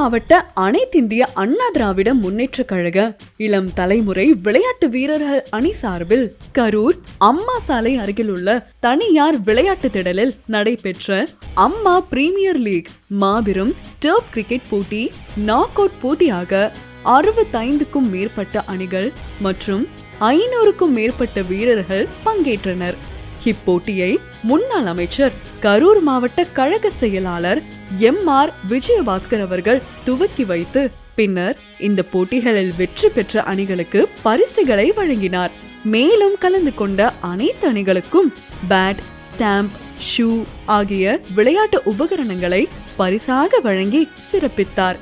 மாவட்ட அனைத்திந்திய அண்ணா திராவிட முன்னேற்ற கழக இளம் தலைமுறை விளையாட்டு வீரர்கள் அணி சார்பில் கரூர் அம்மா சாலை அருகில் உள்ள தனியார் விளையாட்டு திடலில் நடைபெற்ற அம்மா பிரீமியர் லீக் மாபெரும் டர்ஃப் கிரிக்கெட் போட்டி நாக் அவுட் போட்டியாக 65க்கும் மேற்பட்ட அணிகள் மற்றும் 500க்கும் மேற்பட்ட வீரர்கள் பங்கேற்றனர். இப்போட்டியை முன்னாள் அமைச்சர் கரூர் மாவட்ட கழக செயலாளர் MR விஜயபாஸ்கர் அவர்கள் துவக்கி வைத்து பின்னர் இந்த போட்டிகளில் வெற்றி பெற்ற அணிகளுக்கு பரிசுகளை வழங்கினார். மேலும் கலந்து கொண்ட அனைத்து அணிகளுக்கும் பேட், ஸ்டாம்ப், ஷூ ஆகிய விளையாட்டு உபகரணங்களை பரிசாக வழங்கி சிறப்பித்தார்.